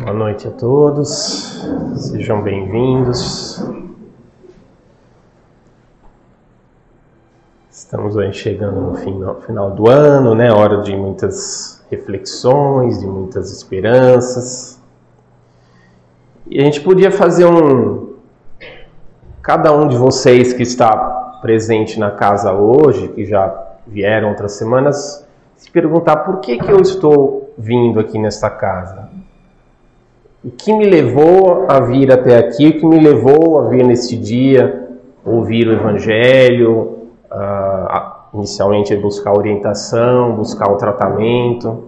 Boa noite a todos, sejam bem-vindos. Estamos aí chegando no final do ano, né? Hora de muitas reflexões, de muitas esperanças. E a gente podia fazer cada um de vocês que está presente na casa hoje, que já vieram outras semanas, se perguntar por que eu estou vindo aqui nesta casa. O que me levou a vir até aqui, o que me levou a vir neste dia, ouvir o Evangelho, inicialmente buscar orientação, buscar o tratamento.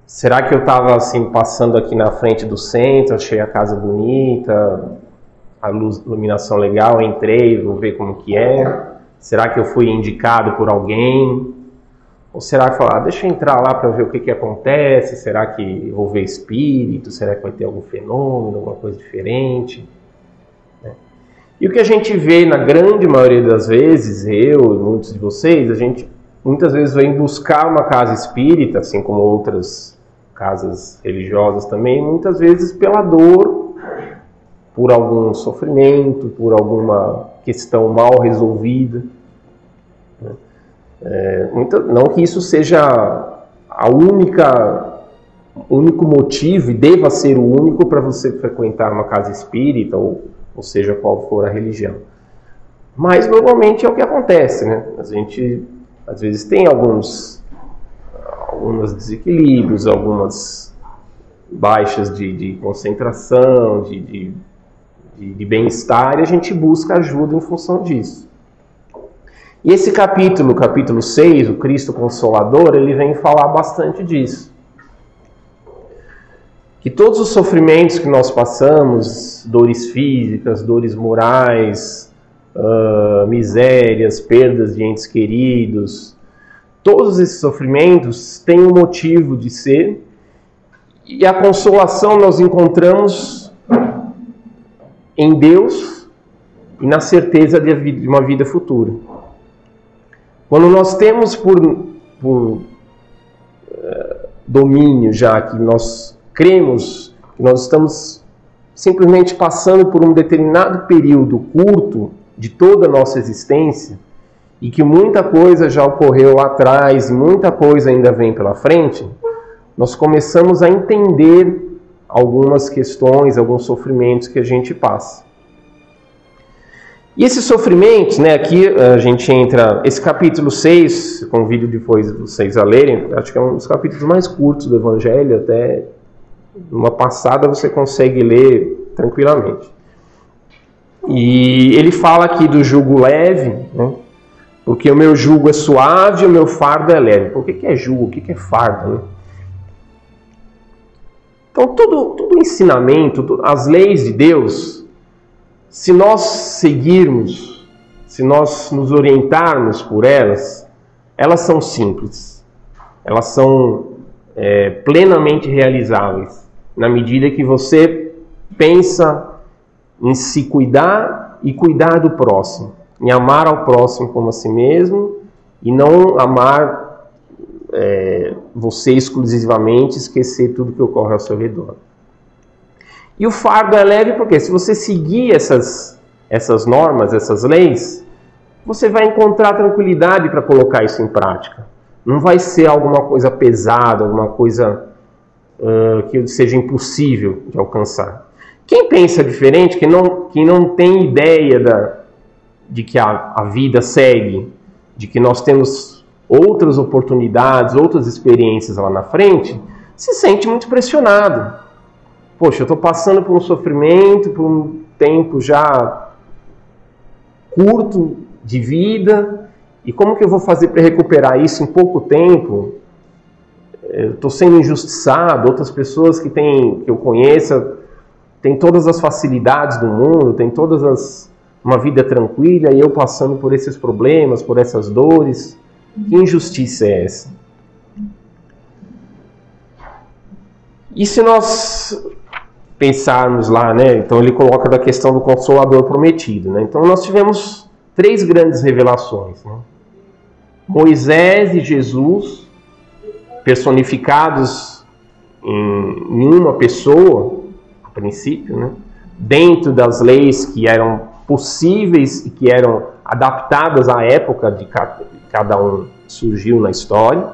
Será que eu estava assim, passando aqui na frente do centro, achei a casa bonita, a iluminação legal, entrei, vou ver como que é. Será que eu fui indicado por alguém? Ou será que falar, deixa eu entrar lá para ver o que acontece? Será que vou ver espírito? Será que vai ter algum fenômeno, alguma coisa diferente? E o que a gente vê na grande maioria das vezes, eu e muitos de vocês, a gente muitas vezes vem buscar uma casa espírita, assim como outras casas religiosas também, muitas vezes pela dor, por algum sofrimento, por alguma questão mal resolvida. Não que isso seja o único motivo e deva ser o único para você frequentar uma casa espírita, ou seja, qual for a religião. Mas normalmente é o que acontece, né? A gente às vezes tem alguns desequilíbrios, algumas baixas de concentração, de bem-estar, e a gente busca ajuda em função disso. E esse capítulo 6, o Cristo Consolador, ele vem falar bastante disso. Que todos os sofrimentos que nós passamos, dores físicas, dores morais, misérias, perdas de entes queridos, todos esses sofrimentos têm um motivo de ser, e a consolação nós encontramos em Deus e na certeza de uma vida futura. Quando nós temos por domínio já que nós cremos que nós estamos simplesmente passando por um determinado período curto de toda a nossa existência e que muita coisa já ocorreu lá atrás e muita coisa ainda vem pela frente, nós começamos a entender algumas questões, alguns sofrimentos que a gente passa. E esses sofrimentos, né, aqui a gente entra, esse capítulo 6, convido depois vocês a lerem, acho que é um dos capítulos mais curtos do Evangelho, até numa passada você consegue ler tranquilamente. E ele fala aqui do jugo leve, né, porque o meu jugo é suave e o meu fardo é leve. Por que é jugo? O que é fardo? Né? Então todo ensinamento, as leis de Deus, se nós seguirmos, se nós nos orientarmos por elas são simples. Elas são plenamente realizáveis, na medida que você pensa em se cuidar e cuidar do próximo, em amar ao próximo como a si mesmo e não amar você exclusivamente, esquecer tudo que ocorre ao seu redor. E o fardo é leve porque se você seguir essas normas, essas leis, você vai encontrar tranquilidade para colocar isso em prática. Não vai ser alguma coisa pesada, alguma coisa que seja impossível de alcançar. Quem pensa diferente, que não tem ideia de que a vida segue, de que nós temos outras oportunidades, outras experiências lá na frente, se sente muito pressionado. Poxa, eu estou passando por um sofrimento, por um tempo já curto de vida, e como que eu vou fazer para recuperar isso em pouco tempo? Eu estou sendo injustiçado, outras pessoas que eu conheço têm todas as facilidades do mundo, têm uma vida tranquila, e eu passando por esses problemas, por essas dores. Que injustiça é essa? E se nós pensarmos lá, né? Então ele coloca da questão do Consolador prometido, né? Então nós tivemos 3 grandes revelações, né? Moisés e Jesus, personificados em uma pessoa, a princípio, né? Dentro das leis que eram possíveis e que eram adaptadas à época de cada um surgiu na história.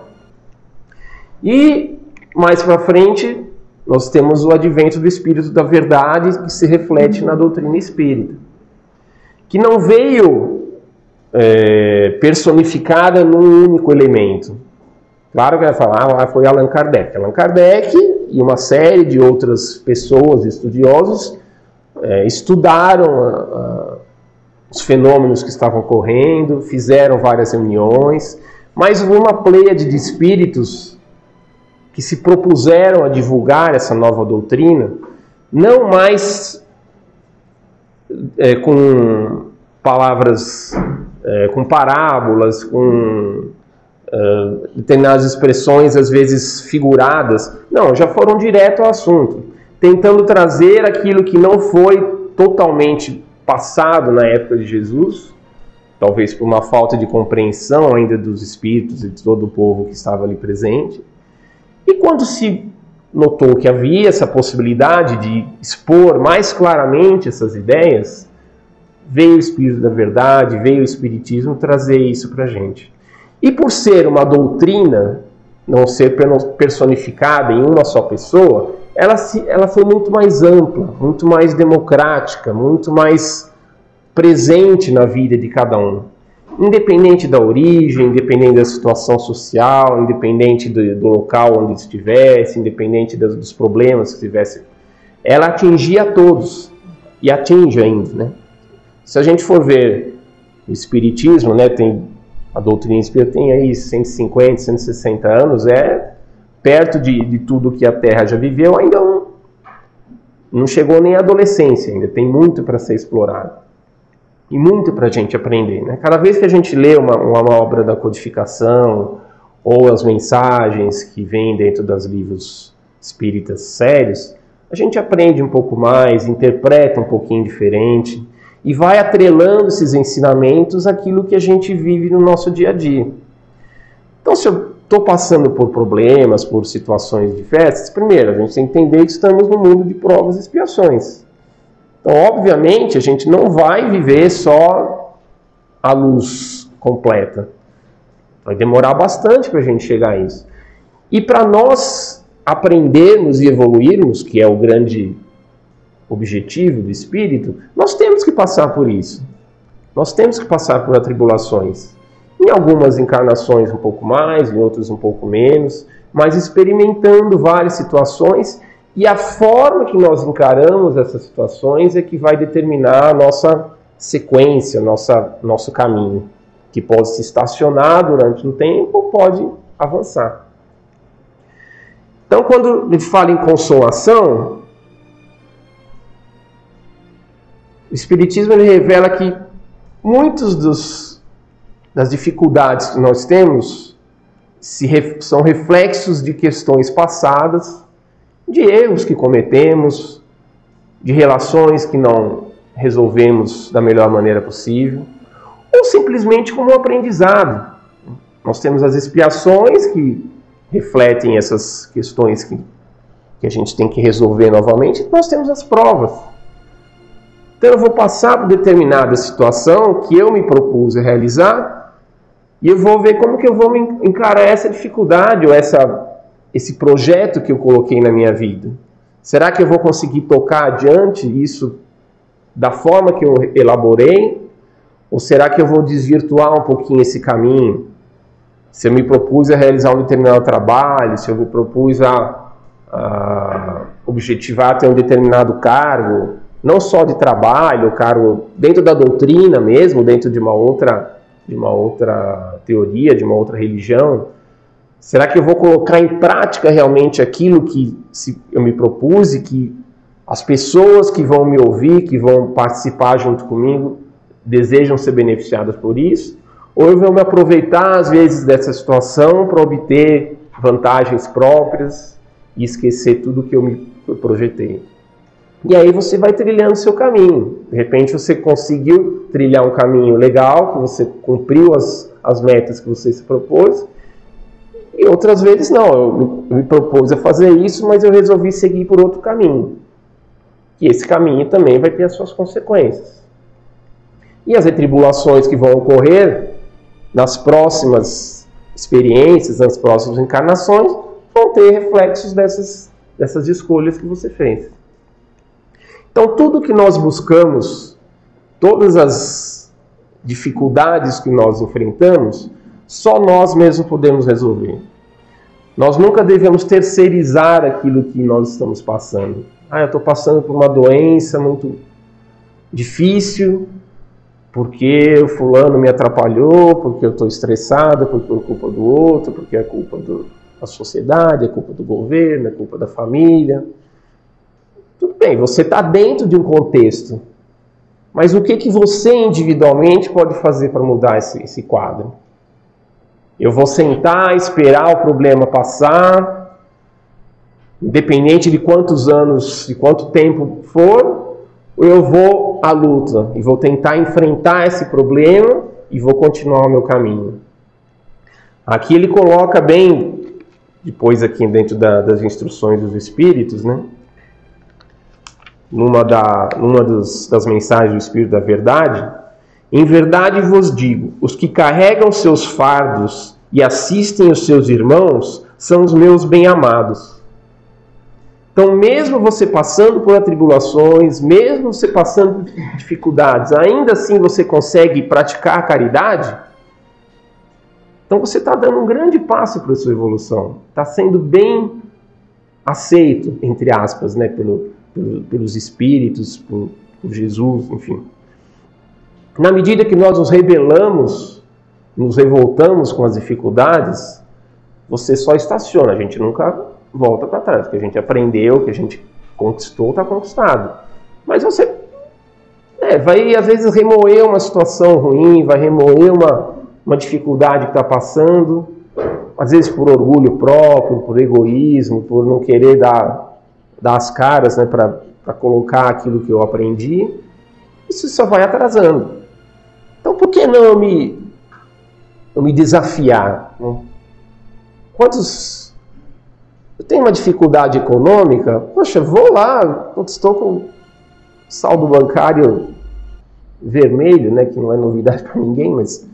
E mais para frente nós temos o advento do Espírito da Verdade, que se reflete na doutrina espírita, que não veio personificada num único elemento. Claro que vai falar, foi Allan Kardec. Allan Kardec e uma série de outras pessoas, estudiosos, estudaram os fenômenos que estavam ocorrendo, fizeram várias reuniões, mas houve uma pleiade de espíritos que se propuseram a divulgar essa nova doutrina, não mais com palavras, com parábolas, com determinadas expressões, às vezes figuradas. Não, já foram direto ao assunto, tentando trazer aquilo que não foi totalmente passado na época de Jesus, talvez por uma falta de compreensão ainda dos espíritos e de todo o povo que estava ali presente. E quando se notou que havia essa possibilidade de expor mais claramente essas ideias, veio o Espírito da Verdade, veio o Espiritismo trazer isso para a gente. E por ser uma doutrina, não ser personificada em uma só pessoa, ela foi muito mais ampla, muito mais democrática, muito mais presente na vida de cada um. Independente da origem, independente da situação social, independente do local onde estivesse, independente dos problemas que tivesse, ela atingia a todos, e atinge ainda, né? Se a gente for ver o Espiritismo, né, a doutrina espírita tem aí 150, 160 anos, perto de tudo que a Terra já viveu, ainda não chegou nem à adolescência, ainda tem muito para ser explorado. E muito para a gente aprender, né? Cada vez que a gente lê uma obra da codificação, ou as mensagens que vêm dentro dos livros espíritas sérios, a gente aprende um pouco mais, interpreta um pouquinho diferente, e vai atrelando esses ensinamentos àquilo que a gente vive no nosso dia a dia. Então, se eu estou passando por problemas, por situações diversas, primeiro, a gente tem que entender que estamos num mundo de provas e expiações. Então, obviamente, a gente não vai viver só a luz completa. Vai demorar bastante para a gente chegar a isso. E para nós aprendermos e evoluirmos, que é o grande objetivo do Espírito, nós temos que passar por isso. Nós temos que passar por atribulações. Em algumas encarnações um pouco mais, em outras um pouco menos, mas experimentando várias situações. E a forma que nós encaramos essas situações é que vai determinar a nossa sequência, nosso caminho, que pode se estacionar durante um tempo ou pode avançar. Então, quando a gente fala em consolação, o Espiritismo ele revela que muitas das dificuldades que nós temos são reflexos de questões passadas, de erros que cometemos, de relações que não resolvemos da melhor maneira possível, ou simplesmente como um aprendizado. Nós temos as expiações que refletem essas questões que a gente tem que resolver novamente, e nós temos as provas. Então eu vou passar por determinada situação que eu me propus a realizar, e eu vou ver como que eu vou encarar essa dificuldade ou esse projeto que eu coloquei na minha vida. Será que eu vou conseguir tocar adiante isso da forma que eu elaborei? Ou será que eu vou desvirtuar um pouquinho esse caminho? Se eu me propus a realizar um determinado trabalho, se eu me propus a objetivar ter um determinado cargo, não só de trabalho, cargo dentro da doutrina mesmo, dentro de uma outra teoria, de uma outra religião, será que eu vou colocar em prática realmente aquilo que eu me propus e que as pessoas que vão me ouvir, que vão participar junto comigo, desejam ser beneficiadas por isso? Ou eu vou me aproveitar, às vezes, dessa situação para obter vantagens próprias e esquecer tudo que eu projetei? E aí você vai trilhando o seu caminho. De repente você conseguiu trilhar um caminho legal, que você cumpriu as metas que você se propôs, E outras vezes não, eu me propus a fazer isso, mas eu resolvi seguir por outro caminho. E esse caminho também vai ter as suas consequências. E as retribulações que vão ocorrer nas próximas experiências, nas próximas encarnações, vão ter reflexos dessas escolhas que você fez. Então, tudo que nós buscamos, todas as dificuldades que nós enfrentamos, só nós mesmos podemos resolver. Nós nunca devemos terceirizar aquilo que nós estamos passando. Eu estou passando por uma doença muito difícil, porque o fulano me atrapalhou, porque eu estou estressado, porque é culpa do outro, porque é culpa da sociedade, é culpa do governo, é culpa da família. Tudo bem, você está dentro de um contexto, mas o que você individualmente pode fazer para mudar esse quadro? Eu vou sentar, esperar o problema passar, independente de quantos anos, de quanto tempo for, ou eu vou à luta e vou tentar enfrentar esse problema e vou continuar o meu caminho. Aqui ele coloca bem, depois aqui dentro das instruções dos Espíritos, né? Numa das mensagens do Espírito da Verdade: em verdade vos digo, os que carregam seus fardos e assistem os seus irmãos são os meus bem-amados. Então, mesmo você passando por atribulações, mesmo você passando por dificuldades, ainda assim você consegue praticar a caridade, então você está dando um grande passo para a sua evolução. Está sendo bem aceito, entre aspas, né, pelos Espíritos, por Jesus, enfim. Na medida que nós nos rebelamos, nos revoltamos com as dificuldades, você só estaciona, a gente nunca volta para trás. O que a gente aprendeu, o que a gente conquistou, está conquistado. Mas você vai, às vezes, remoer uma situação ruim, vai remoer uma dificuldade que está passando, às vezes por orgulho próprio, por egoísmo, por não querer dar as caras, né, para colocar aquilo que eu aprendi. Isso só vai atrasando. Então, por que não eu me desafiar? Né? Eu tenho uma dificuldade econômica, poxa, vou lá, estou com saldo bancário vermelho, né, que não é novidade para ninguém, mas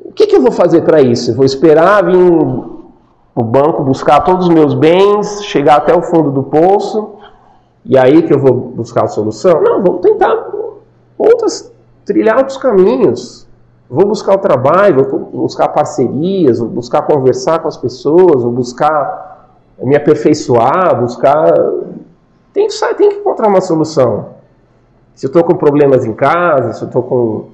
o que eu vou fazer para isso? Eu vou esperar vir o banco buscar todos os meus bens, chegar até o fundo do poço, e aí que eu vou buscar a solução? Não, vamos tentar trilhar outros caminhos. Vou buscar o trabalho, vou buscar parcerias, vou buscar conversar com as pessoas, vou buscar me aperfeiçoar, Tem que encontrar uma solução. Se eu estou com problemas em casa, se eu estou com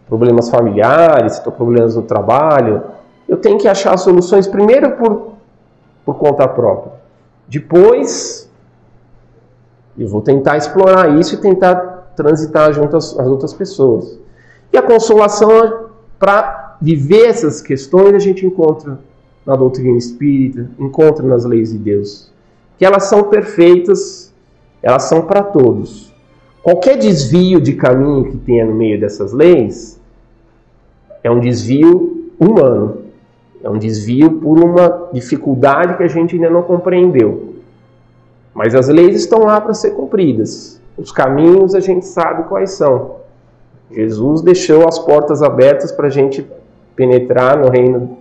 problemas familiares, se estou com problemas no trabalho, eu tenho que achar soluções primeiro por conta própria. Depois, eu vou tentar explorar isso e tentar transitar junto às outras pessoas. E a consolação, para viver essas questões, a gente encontra na doutrina espírita, encontra nas leis de Deus. Que elas são perfeitas, elas são para todos. Qualquer desvio de caminho que tenha no meio dessas leis é um desvio humano. É um desvio por uma dificuldade que a gente ainda não compreendeu. Mas as leis estão lá para ser cumpridas. Os caminhos a gente sabe quais são. Jesus deixou as portas abertas para a gente penetrar no reino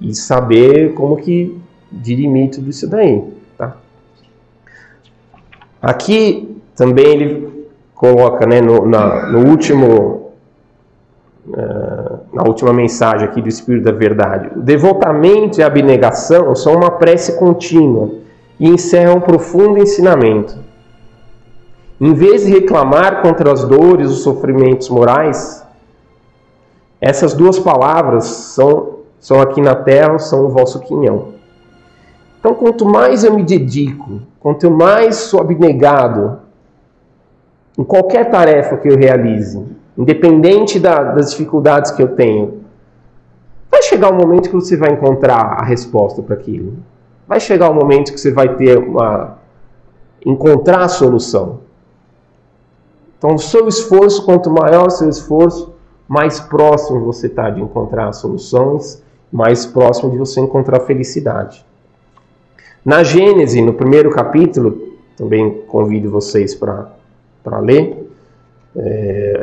e saber como que dirimir tudo isso daí. Tá? Aqui também ele coloca, né, na última mensagem aqui do Espírito da Verdade: o devotamento e a abnegação são uma prece contínua e encerram um profundo ensinamento. Em vez de reclamar contra as dores, os sofrimentos morais, essas duas palavras são aqui na terra, são o vosso quinhão. Então, quanto mais eu me dedico, quanto mais sou abnegado em qualquer tarefa que eu realize, independente das dificuldades que eu tenho, vai chegar um momento que você vai encontrar a resposta para aquilo. Vai chegar um momento que você vai encontrar a solução. Então, o seu esforço, quanto maior o seu esforço, mais próximo você está de encontrar as soluções mais próximo de você encontrar felicidade. Na Gênesis, no primeiro capítulo, também convido vocês para ler,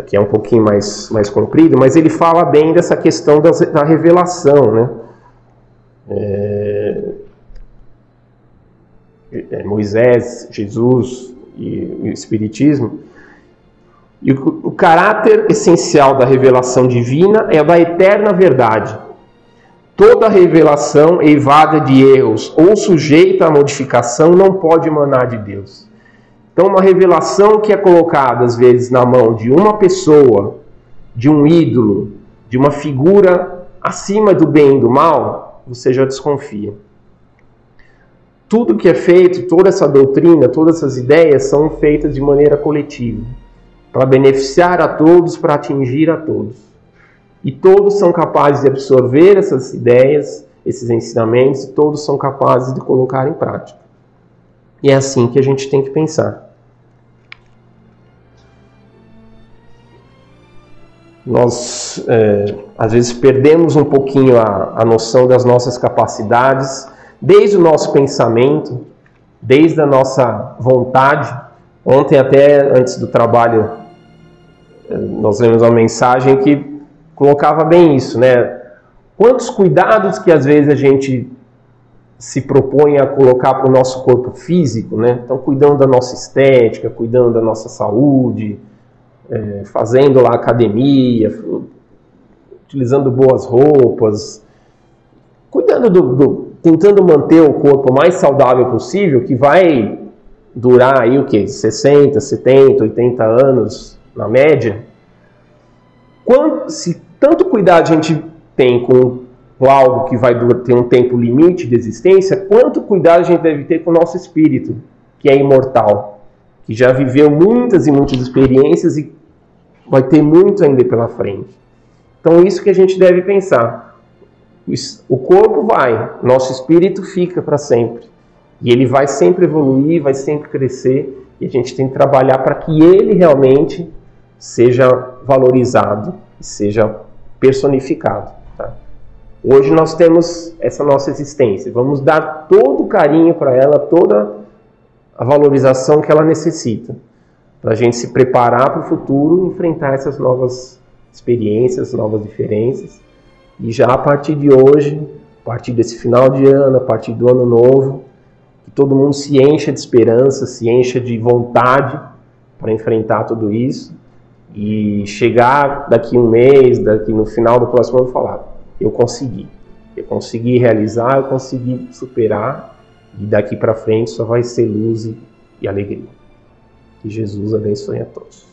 que é um pouquinho mais comprido, mas ele fala bem dessa questão da revelação, né? Moisés, Jesus e o Espiritismo. E o caráter essencial da revelação divina é a da eterna verdade. Toda revelação eivada de erros ou sujeita à modificação não pode emanar de Deus. Então, uma revelação que é colocada, às vezes, na mão de uma pessoa, de um ídolo, de uma figura acima do bem e do mal, você já desconfia. Tudo que é feito, toda essa doutrina, todas essas ideias são feitas de maneira coletiva, para beneficiar a todos, para atingir a todos. E todos são capazes de absorver essas ideias, esses ensinamentos, e todos são capazes de colocar em prática. E é assim que a gente tem que pensar. Nós, às vezes, perdemos um pouquinho a noção das nossas capacidades, desde o nosso pensamento, desde a nossa vontade. Ontem, até antes do trabalho, nós lemos uma mensagem que colocava bem isso, né? Quantos cuidados que às vezes a gente se propõe a colocar para o nosso corpo físico, né? Então, cuidando da nossa estética, cuidando da nossa saúde, fazendo lá academia, utilizando boas roupas, cuidando tentando manter o corpo mais saudável possível, que vai durar aí o quê? 60, 70, 80 anos na média. Se tanto cuidado a gente tem com algo que vai ter um tempo limite de existência, quanto cuidado a gente deve ter com o nosso espírito, que é imortal, que já viveu muitas e muitas experiências e vai ter muito ainda pela frente. Então, isso que a gente deve pensar. O corpo vai, nosso espírito fica para sempre. E ele vai sempre evoluir, vai sempre crescer, e a gente tem que trabalhar para que ele realmente seja valorizado, seja personificado. Tá? Hoje nós temos essa nossa existência. Vamos dar todo o carinho para ela, toda a valorização que ela necessita, para a gente se preparar para o futuro, enfrentar essas novas experiências, novas diferenças. E já a partir de hoje, a partir desse final de ano, a partir do ano novo, que todo mundo se encha de esperança, se encha de vontade para enfrentar tudo isso. E chegar daqui um mês, daqui no final do próximo ano, falar: eu consegui realizar, eu consegui superar, e daqui para frente só vai ser luz e alegria. Que Jesus abençoe a todos.